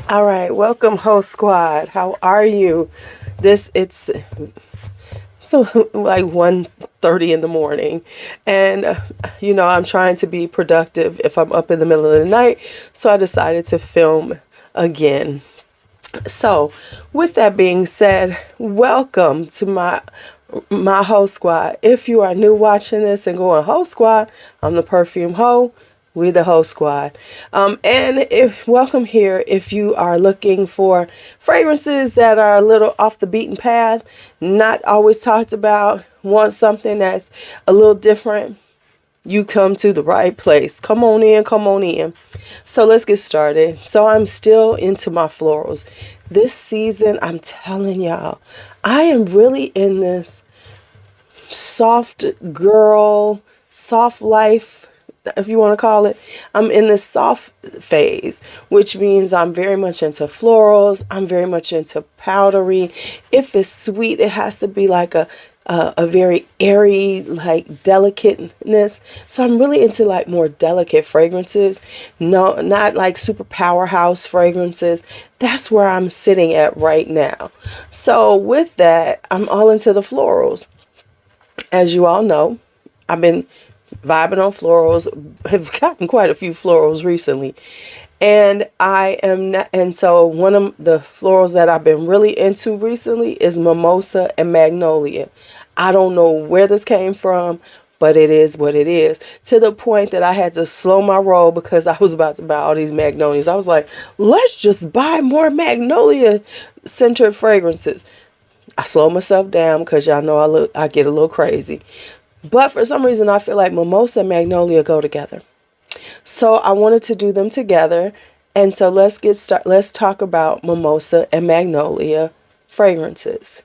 All right, welcome, host squad. How are you? It's so like 1:30 in the morning, and I'm trying to be productive if I'm up in the middle of the night, so I decided to film again. So, with that being said, welcome to my host squad. If you are new watching this and going host squad, I'm the perfume hoe. We the host squad. And if welcome here if you are looking for fragrances that are a little off the beaten path, not always talked about, want something that's a little different, you come to the right place. Come on in, come on in. So let's get started. So I'm still into my florals. This season, I'm telling y'all, I am really in this soft girl, soft life, if you want to call it. I'm in this soft phase, which means I'm very much into florals. I'm very much into powdery. If it's sweet, it has to be like a very airy, like delicateness. So I'm really into like more delicate fragrances. No, not like super powerhouse fragrances. That's where I'm sitting at right now. So with that, I'm all into the florals. As you all know, I've been vibing on florals, have gotten quite a few florals recently. And I am not, and so one of the florals that I've been really into recently is Mimosa and Magnolia. I don't know where this came from, but it is what it is. To the point that I had to slow my roll because I was about to buy all these magnolias. I was like, let's just buy more magnolia scented fragrances. I slow myself down because y'all know I get a little crazy. But for some reason, I feel like Mimosa and Magnolia go together. So I wanted to do them together. And so let's talk about Mimosa and Magnolia fragrances.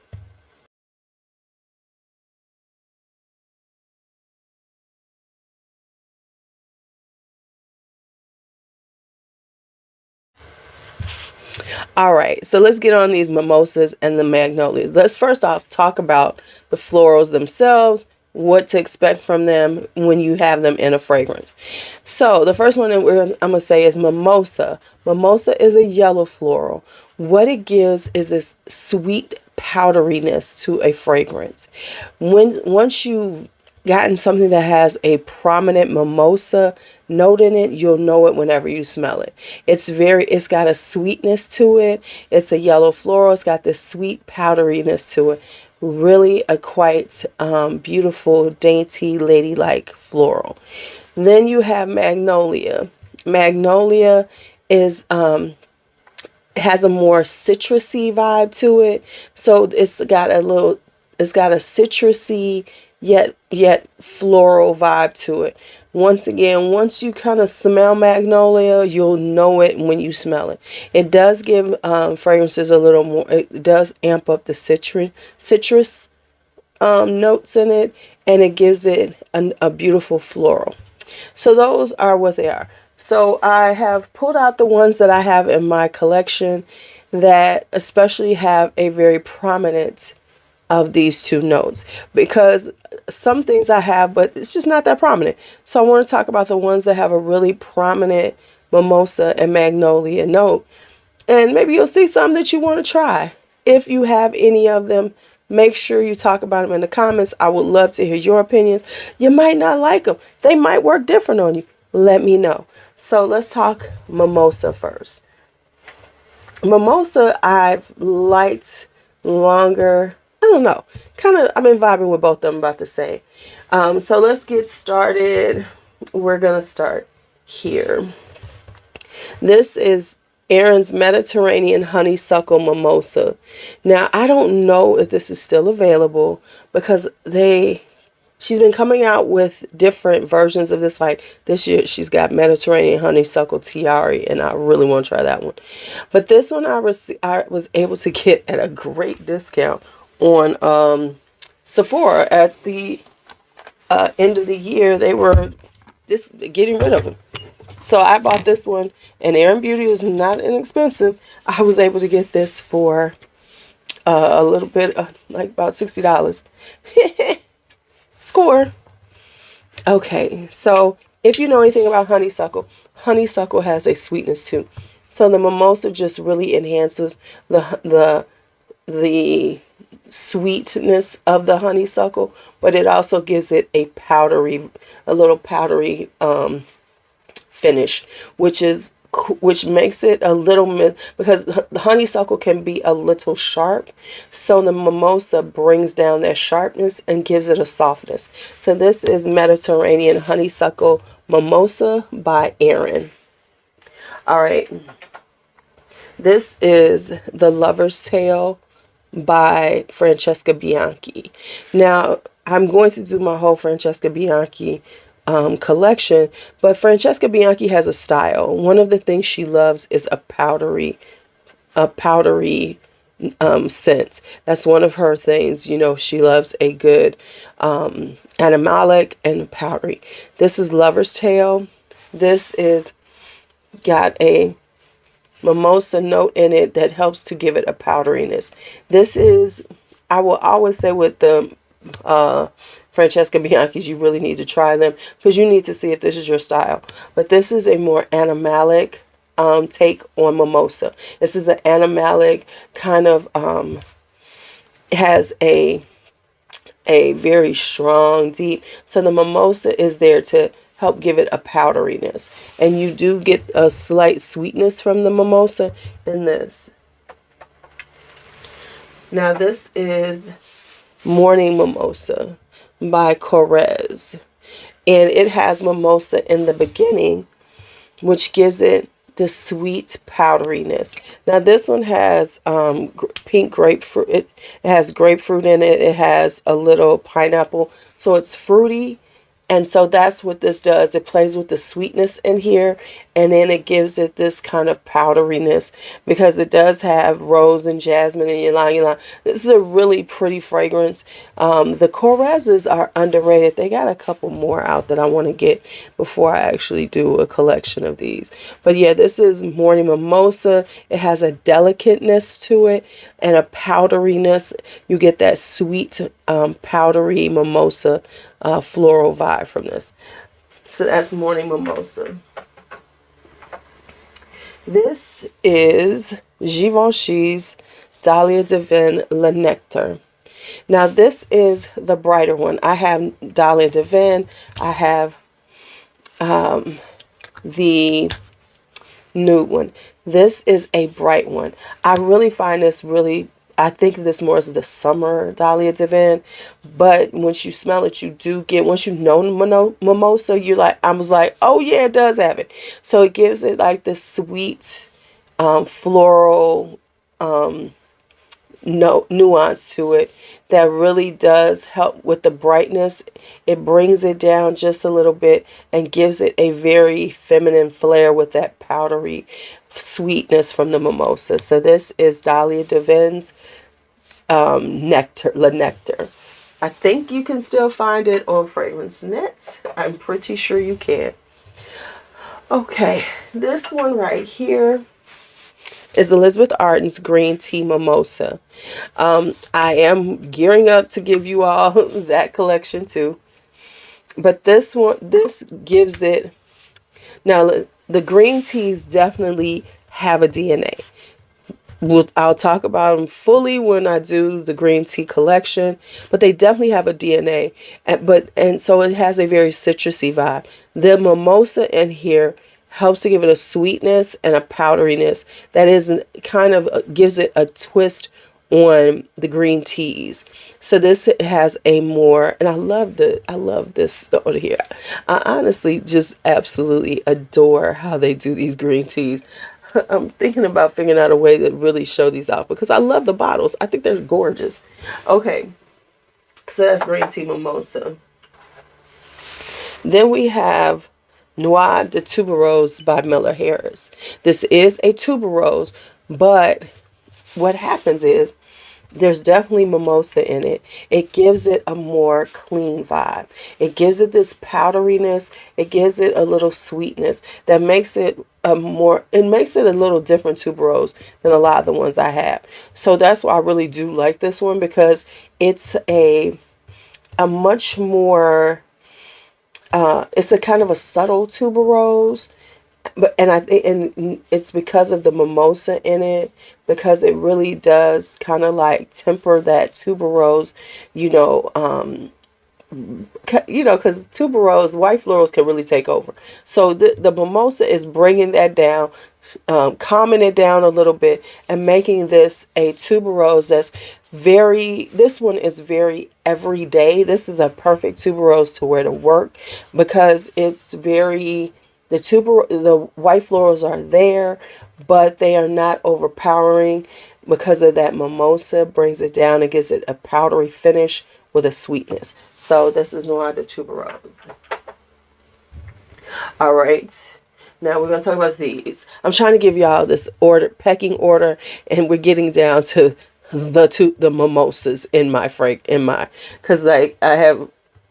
All right, so let's get on these mimosas and the magnolias. Let's first off talk about the florals themselves, what to expect from them when you have them in a fragrance. So the first one that I'm going to say is Mimosa. Mimosa is a yellow floral. What it gives is this sweet powderiness to a fragrance. Once you've gotten something that has a prominent mimosa note in it, you'll know it whenever you smell it. It's got a sweetness to it. It's a yellow floral. It's got this sweet powderiness to it. Really a quite beautiful, dainty, ladylike floral. Then you have Magnolia. Magnolia is has a more citrusy vibe to it. So it's got a citrusy yet floral vibe to it. Once again, once you kind of smell magnolia, you'll know it when you smell it. It does give fragrances a little more. It does amp up the citrus notes in it, and it gives it a beautiful floral. So those are what they are. So I have pulled out the ones that I have in my collection that especially have a very prominent of these two notes, because some things I have, but it's just not that prominent. So I want to talk about the ones that have a really prominent mimosa and magnolia note, and maybe you'll see some that you want to try. If you have any of them, make sure you talk about them in the comments. I would love to hear your opinions. You might not like them. They might work different on you. Let me know. So let's talk mimosa first. Mimosa I've liked longer. I don't know. I've been vibing with both of them about the same. So let's get started. We're going to start here. This is Erin's Mediterranean Honeysuckle Mimosa. Now, I don't know if this is still available because she's been coming out with different versions of this. Like this year, she's got Mediterranean Honeysuckle Tiare, and I really want to try that one. But this one I was able to get at a great discount on Sephora at the end of the year. They were just getting rid of them. So I bought this one, and Erin Beauty is not inexpensive. I was able to get this for a little bit, like about $60. Score. Okay, so if you know anything about honeysuckle, honeysuckle has a sweetness too. So the mimosa just really enhances the sweetness of the honeysuckle, but it also gives it a little powdery finish, which makes it a little because the honeysuckle can be a little sharp, so the mimosa brings down that sharpness and gives it a softness. So this is Mediterranean Honeysuckle Mimosa by Erin. All right, this is The Lover's Tale by Francesca Bianchi. Now, I'm going to do my whole Francesca Bianchi collection, but Francesca Bianchi has a style. One of the things she loves is a powdery scent. That's one of her things. You know, she loves a good animalic and powdery. This is Lover's Tale. This is got a mimosa note in it that helps to give it a powderiness. This is, I will always say with the Francesca Bianchi's, you really need to try them because you need to see if this is your style. But this is a more animalic take on mimosa. This is an animalic kind of has a very strong, deep. So the mimosa is there to help give it a powderiness. And you do get a slight sweetness from the mimosa in this. Now this is Morning Mimosa by Korres. And it has mimosa in the beginning, which gives it the sweet powderiness. Now this one has pink grapefruit. It has grapefruit in it. It has a little pineapple. So it's fruity. And so that's what this does. It plays with the sweetness in here, and then it gives it this kind of powderiness because it does have rose and jasmine and ylang ylang. This is a really pretty fragrance. The Korreses are underrated. They got a couple more out that I want to get before I actually do a collection of these. But yeah, this is Morning Mimosa. It has a delicateness to it and a powderiness. You get that sweet, powdery mimosa floral vibe from this. So that's Morning Mimosa. This is Givenchy's Dahlia Divine Le Nectar. Now this is the brighter one. I have Dahlia Divine. I have the nude one. This is a bright one. I really find this I think of this more as the summer Dahlia Divine, but once you smell it, you do get, once you know mimosa, you're like, I was like, oh yeah, it does have it. So it gives it like this sweet, floral, nuance to it that really does help with the brightness. It brings it down just a little bit and gives it a very feminine flair with that powdery sweetness from the mimosa. So this is Dahlia Divine's Nectar, Le Nectar. I think you can still find it on Fragrance Net. I'm pretty sure you can. Okay, this one right here is Elizabeth Arden's Green Tea Mimosa. I am gearing up to give you all that collection too. But this gives it, now the green teas definitely have a DNA. I'll talk about them fully when I do the green tea collection, but they definitely have a DNA. And so it has a very citrusy vibe. The mimosa in here helps to give it a sweetness and a powderiness that is kind of gives it a twist on the green teas. So this has a more, and I love this over here. I honestly just absolutely adore how they do these green teas. I'm thinking about figuring out a way to really show these off because I love the bottles. I think they're gorgeous. Okay, so that's Green Tea Mimosa. Then we have Noix de Tuberose by Miller Harris. This is a tuberose, but what happens is there's definitely mimosa in it. It gives it a more clean vibe. It gives it this powderiness. It gives it a little sweetness that makes it a little different tuberose than a lot of the ones I have. So that's why I really do like this one, because it's a much more, it's a kind of a subtle tuberose. But and I think and it's because of the mimosa in it, because it really does kind of like temper that tuberose, you know, because tuberose, white florals can really take over. So the mimosa is bringing that down, calming it down a little bit, and making this a tuberose that's this one is very everyday. This is a perfect tuberose to wear to work because it's very, the white florals are there, but they are not overpowering because of that mimosa brings it down and gives it a powdery finish with a sweetness. So this is Noir de Tuberose. All right. Now we're going to talk about these. I'm trying to give y'all this pecking order, and we're getting down to the mimosas because like I have,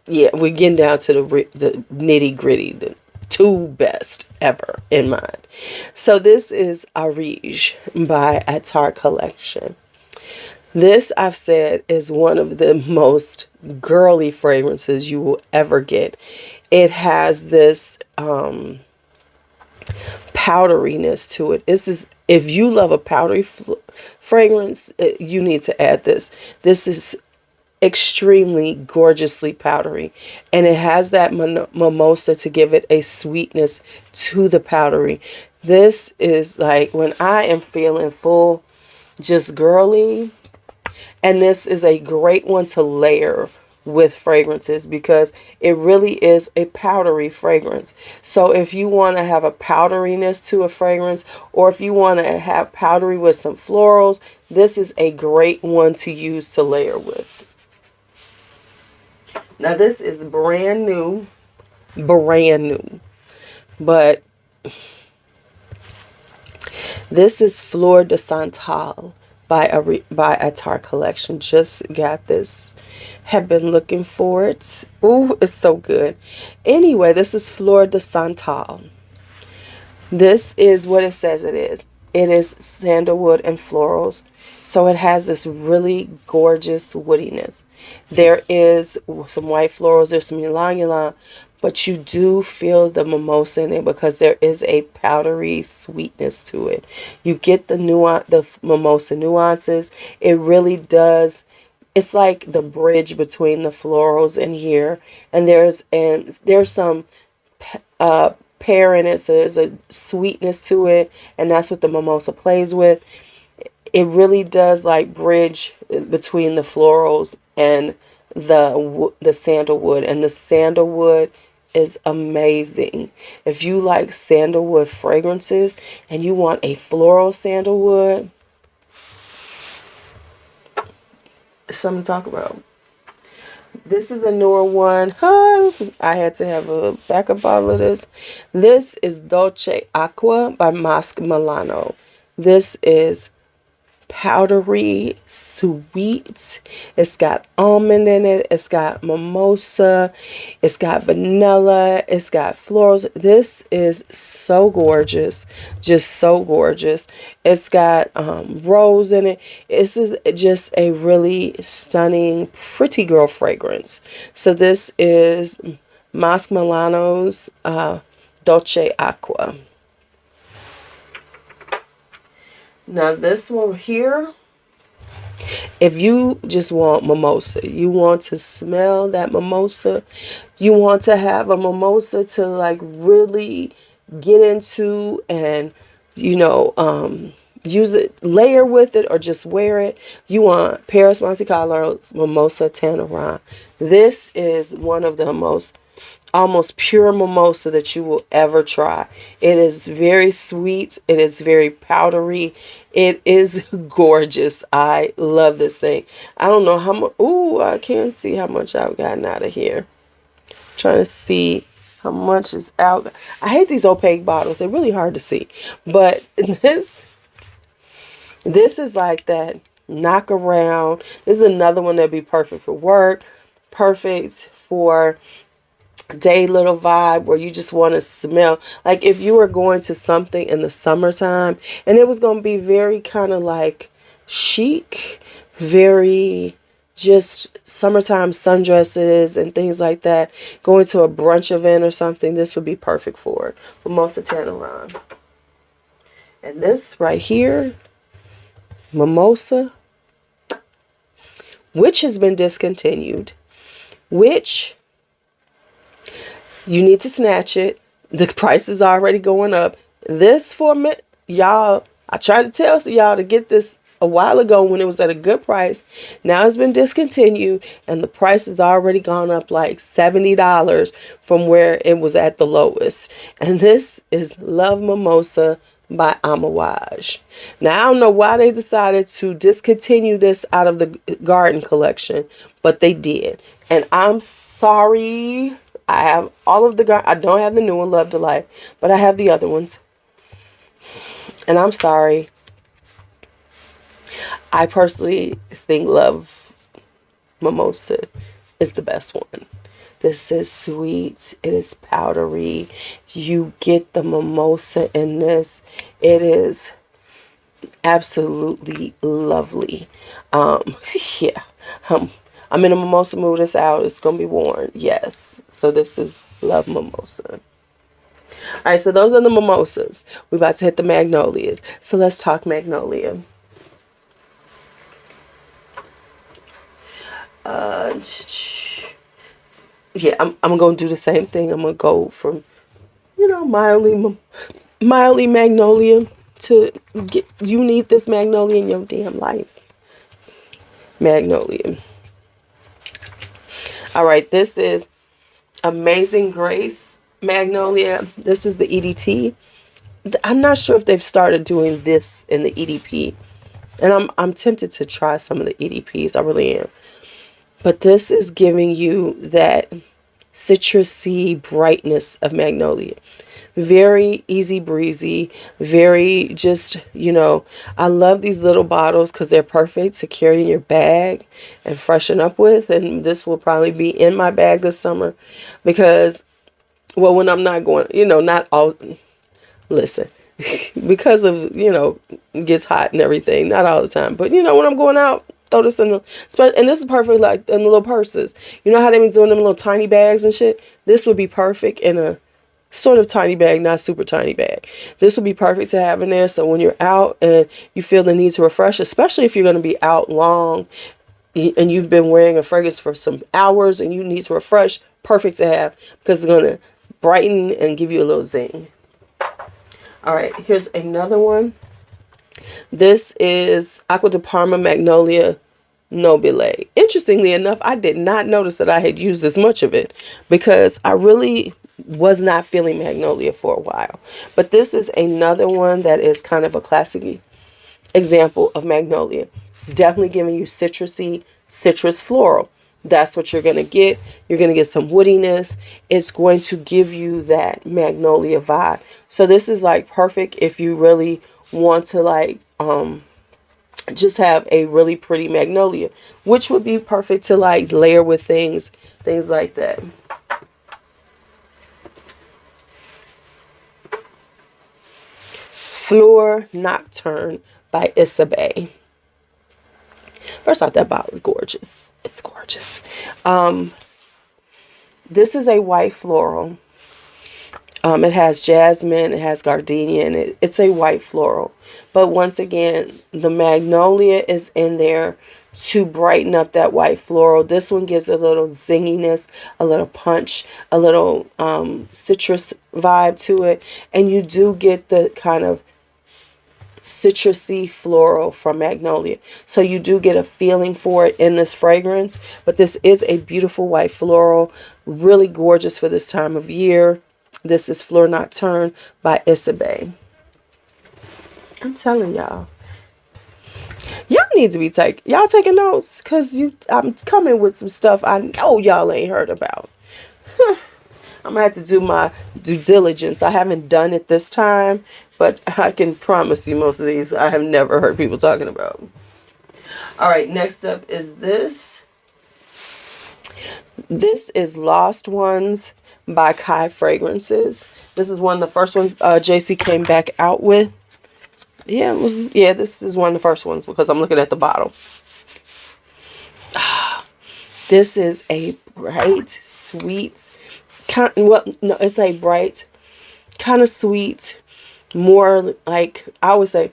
yeah, we're getting down to the nitty gritty, the two best ever in mind. So this is Arige by Attar Collection. This, I've said, is one of the most girly fragrances you will ever get. It has this powderiness to it. This is, if you love a powdery fragrance, you need to add this. This is extremely gorgeously powdery, and it has that mimosa to give it a sweetness to the powdery. This is like when I am feeling full, just girly. And this is a great one to layer with fragrances because it really is a powdery fragrance. So if you want to have a powderiness to a fragrance, or if you want to have powdery with some florals, this is a great one to use to layer with. Now this is brand new, but this is Flor de Santal by Attar Collection. Just got this. Have been looking for it. Ooh, it's so good. Anyway, this is Flor de Santal. This is what it says it is. It is sandalwood and florals. So it has this really gorgeous woodiness. There is some white florals. There's some ylang ylang. But you do feel the mimosa in it because there is a powdery sweetness to it. You get the mimosa nuances. It really does. It's like the bridge between the florals in here, and there's some pear in it, so there's a sweetness to it, and that's what the mimosa plays with. It really does like bridge between the florals and the sandalwood, and the sandalwood is amazing. If you like sandalwood fragrances and you want a floral sandalwood, something to talk about. This is a newer one. I had to have a backup bottle of this. This is Dolce Acqua by Masque Milano. This is powdery sweet. It's got almond in it. It's got mimosa. It's got vanilla. It's got florals. This is so gorgeous, just so gorgeous. It's got rose in it. This is just a really stunning pretty girl fragrance. So this is Masque Milano's Dolce Acqua. Now this one here, if you just want mimosa, you want to smell that mimosa, you want to have a mimosa to like really get into and, you know, use it, layer with it, or just wear it, you want Paris Monte Carlo's Mimosa Tannerin. This is one of the most almost pure mimosa that you will ever try. It is very sweet. It is very powdery. It is gorgeous. I love this thing. I don't know how much. Ooh, I can't see how much I've gotten out of here. I'm trying to see how much is out. I hate these opaque bottles. They're really hard to see. But this is like that knock around. This is another one that'd be perfect for work. Perfect for day little vibe where you just want to smell like if you were going to something in the summertime and it was going to be very kind of like chic, very just summertime sundresses and things like that, going to a brunch event or something, this would be perfect for it. Mimosa Tanneron. And this right here, Mimosa, which has been discontinued, which you need to snatch it. The price is already going up. This for me, y'all, I tried to tell y'all to get this a while ago when it was at a good price. Now it's been discontinued and the price has already gone up like $70 from where it was at the lowest. And this is Love Mimosa by Amouage. Now I don't know why they decided to discontinue this out of the garden collection, but they did. And I'm sorry. I have all of the I don't have the new one, Love Delight, but I have the other ones. And I'm sorry. I personally think Love Mimosa is the best one. This is sweet. It is powdery. You get the mimosa in this. It is absolutely lovely. Yeah. I'm in a mimosa mood. It's out. It's going to be worn. Yes. So this is Love Mimosa. All right. So those are the mimosas. We're about to hit the magnolias. So let's talk magnolia. Yeah, I'm going to do the same thing. I'm going to go from, mildly magnolia to you need this magnolia in your damn life. Magnolia. All right, this is Amazing Grace Magnolia. This is the EDT. I'm not sure if they've started doing this in the EDP. And I'm tempted to try some of the EDPs. I really am. But this is giving you that citrusy brightness of magnolia. Very easy breezy. Very just, I love these little bottles because they're perfect to carry in your bag and freshen up with. And this will probably be in my bag this summer because, well, when I'm not going, not all, listen, because of, it gets hot and everything, not all the time. But, when I'm going out, throw this in and this is perfect like in the little purses. You know how they be doing them little tiny bags and shit? This would be perfect in a sort of tiny bag, not super tiny bag. This would be perfect to have in there. So when you're out and you feel the need to refresh, especially if you're going to be out long and you've been wearing a fragrance for some hours and you need to refresh, perfect to have because it's going to brighten and give you a little zing. All right, here's another one. This is Acqua di Parma Magnolia Nobile. Interestingly enough, I did not notice that I had used as much of it because I really was not feeling magnolia for a while. But this is another one that is kind of a classic example of magnolia. It's definitely giving you citrusy, citrus floral. That's what you're going to get. You're going to get some woodiness. It's going to give you that magnolia vibe. So this is like perfect if you really want to like just have a really pretty magnolia, which would be perfect to like layer with things like that. Flor Nocturn by Isabelle. First off, that bottle is gorgeous. It's gorgeous. This is a white floral. It has jasmine, it has gardenia, and it's a white floral. But once again, the magnolia is in there to brighten up that white floral. This one gives a little zinginess, a little punch, a little citrus vibe to it. And you do get the kind of citrusy floral from magnolia. So you do get a feeling for it in this fragrance. But this is a beautiful white floral. Really gorgeous for this time of year. This is Flor Nocturn by Isabelle. I'm telling y'all. Y'all need to be taking notes because I'm coming with some stuff I know y'all ain't heard about. I'm gonna have to do my due diligence. I haven't done it this time, but I can promise you most of these I have never heard people talking about. All right, next up is this. This is Lost Ones by Khye Fragrances. This is one of the first ones JC came back out with. Yeah, this is one of the first ones because I'm looking at the bottle. This is a bright, sweet, well, no, it's a bright, kind of sweet, more like, I would say,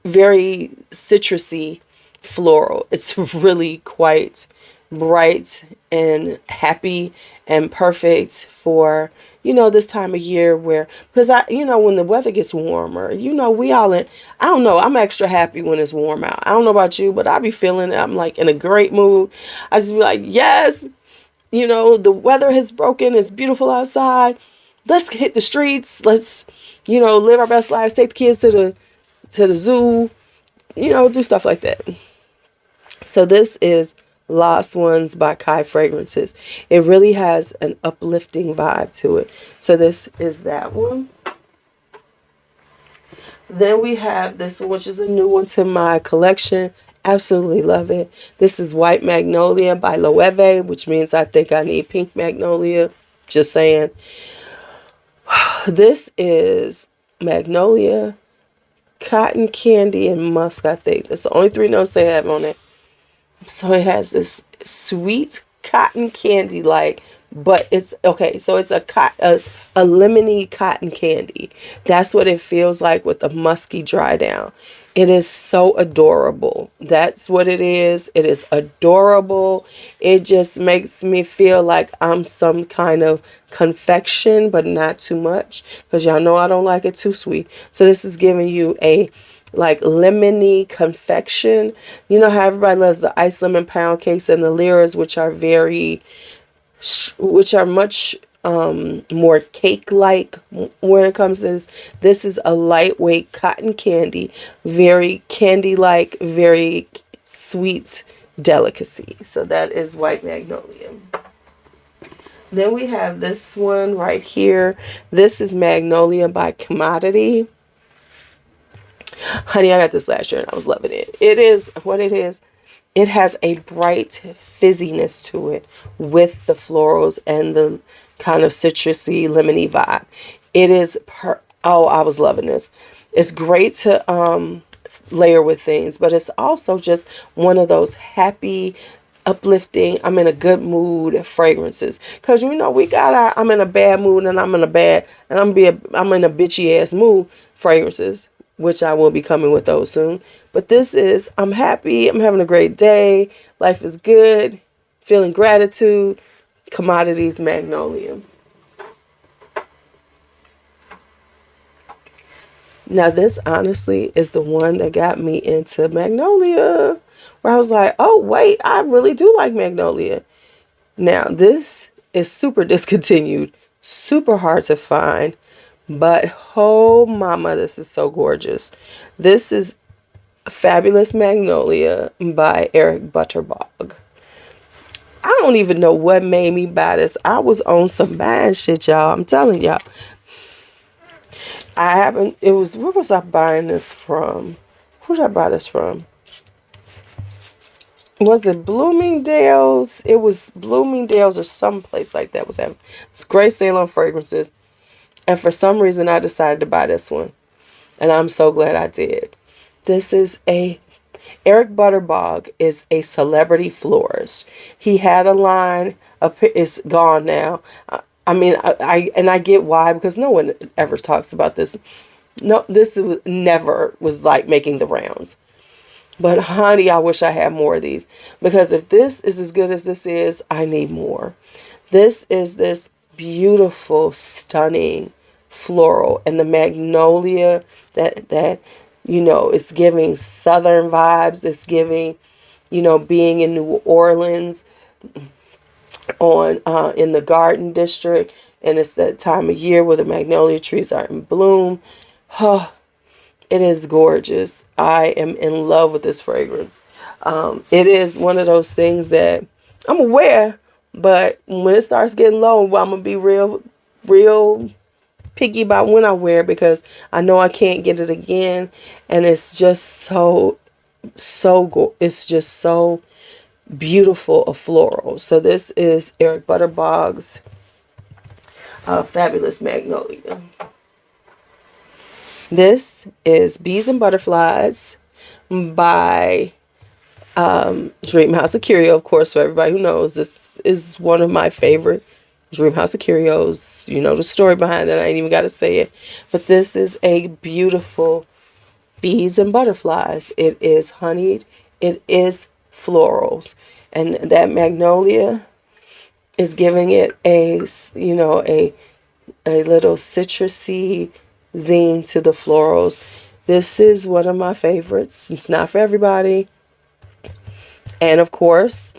very citrusy floral. It's really quite bright and happy and perfect for, you know, this time of year where, because you know, when the weather gets warmer, you know, we all in, I don't know, I'm extra happy when it's warm out. I don't know about you, but I be feeling, I'm like in a great mood. I just be like, yes, you know, the weather has broken. It's beautiful outside. Let's hit the streets. Let's, you know, live our best lives. Take the kids to the zoo. You know, do stuff like that. So this is Lost Ones by Khye Fragrances. It really has an uplifting vibe to it. So this is that one. Then we have this one, which is a new one to my collection. Absolutely love it. This is White Magnolia by Loewe, which means I think I need pink magnolia. Just saying. This is Magnolia, Cotton Candy, and Musk, I think. That's the only 3 notes they have on it. So it has this sweet cotton candy like, but it's okay. So it's a lemony cotton candy. That's what it feels like with a musky dry down. It is so adorable. That's what it is. It is adorable. It just makes me feel like I'm some kind of confection, but not too much, because y'all know I don't like it too sweet. So this is giving you a like lemony confection. You know how everybody loves the ice lemon pound cakes and the Lyras, which are much more cake-like when it comes to this. This is a lightweight cotton candy, very candy-like, very sweet delicacy. So that is White Magnolia. Then we have this one right here. This is Magnolia by Commodity. Honey, I got this last year and I was loving it. It is what it is. It has a bright fizziness to it with the florals and the kind of citrusy, lemony vibe. It is oh, I was loving this. It's great to layer with things, but it's also just one of those happy, uplifting, I'm in a good mood fragrances. Because you know, we got I'm in a bad mood and I'm in a bitchy ass mood fragrances, which I will be coming with those soon. But this is, I'm happy, I'm having a great day, life is good, feeling gratitude. Commodities Magnolia. Now this honestly is the one that got me into Magnolia, where I was like, oh wait, I really do like Magnolia. Now this is super discontinued, super hard to find, but oh mama, this is so gorgeous. This is Fabulous Magnolia by Eric Butterbog. I don't even know what made me buy this. I was on some buying shit, y'all. I'm telling y'all. Where was I buying this from? Who did I buy this from? Was it Bloomingdale's? It was Bloomingdale's or someplace like that was having. It's great sale on fragrances. And for some reason, I decided to buy this one. And I'm so glad I did. This is Eric Butterbog is a celebrity florist. He had a line. It's gone now. I mean, I get why, because no one ever talks about this. No, this never was like making the rounds. But honey, I wish I had more of these, because if this is as good as this is, I need more. This is this beautiful, stunning floral, and the magnolia that you know, it's giving southern vibes. It's giving, you know, being in New Orleans on in the Garden District, and it's that time of year where the magnolia trees are in bloom. Oh, it is gorgeous. I am in love with this fragrance. It is one of those things that I'm aware, but when it starts getting low, I'm gonna be real picky about when I wear it, because I know I can't get it again, and it's just so it's just so beautiful a floral. So this is Eric Butterbog's Fabulous Magnolia. This is Bees and Butterflies by Dreamhouse Ikiryo, of course, for everybody who knows, this is one of my favorite Dreamhouse Ikiryos. You know the story behind it. I ain't even got to say it. But this is a beautiful bees and butterflies. It is honeyed. It is florals. And that magnolia is giving it a, you know, a little citrusy zine to the florals. This is one of my favorites. It's not for everybody. And of course,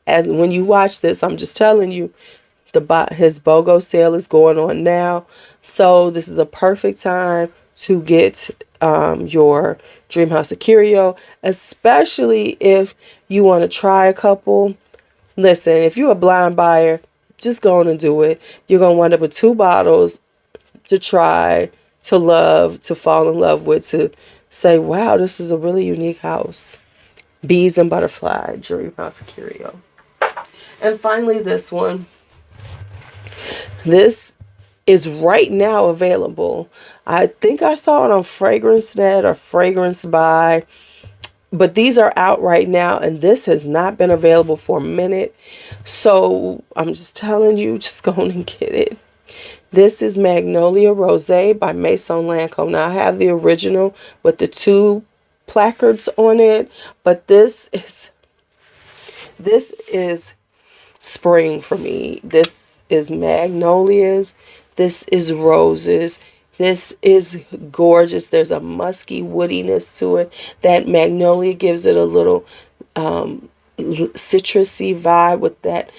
as when you watch this, I'm just telling you, his BOGO sale is going on now. So this is a perfect time to get your Dreamhouse Ikiryo, especially if you want to try a couple. Listen, if you're a blind buyer, just go on and do it. You're going to wind up with 2 bottles to try, to love, to fall in love with, to say, wow, this is a really unique house. Bees and Butterfly, Dreamhouse Ikiryo. And finally, this one. This is right now available. I think I saw it on FragranceNet or Fragrance Buy. But these are out right now, and this has not been available for a minute. So I'm just telling you, just go on and get it. This is Magnolia Rosé by Maison Lancôme. Now I have the original with the 2 placards on it, but this is spring for me. This is magnolias. This is roses. This is gorgeous. There's a musky woodiness to it. That magnolia gives it a little citrusy vibe with that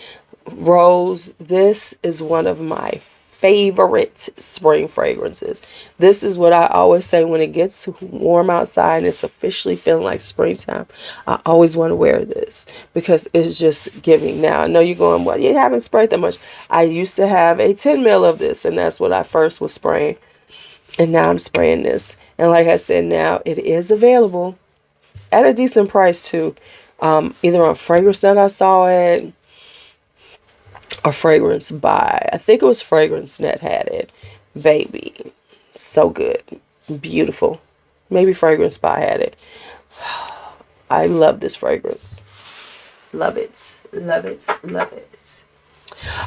rose. This is one of my favorite spring fragrances. This is what I always say when it gets warm outside and it's officially feeling like springtime. I always want to wear this because it's just giving. Now I know you're going, well, you haven't sprayed that much. I used to have a 10 ml of this, and that's what I first was spraying. And now I'm spraying this. And like I said, now it is available at a decent price too. Either on FragranceNet I saw it, or Fragrance Buy. I think it was FragranceNet had it. Baby, so good. Beautiful. Maybe Fragrance Buy had it. I love this fragrance. Love it. Love it. Love it.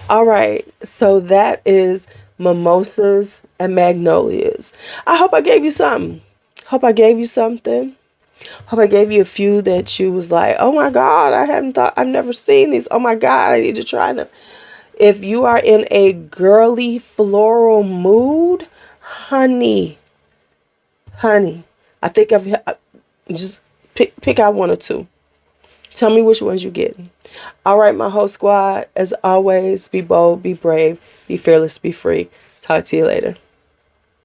All right. So that is Mimosas and Magnolias. I hope I gave you something. Hope I gave you something. Hope I gave you a few that you was like, oh my God, I've never seen these. Oh my God, I need to try them. If you are in a girly floral mood, honey, I think I've just pick out 1 or 2. Tell me which ones you get. All right, my whole squad, as always, be bold, be brave, be fearless, be free. Talk to you later.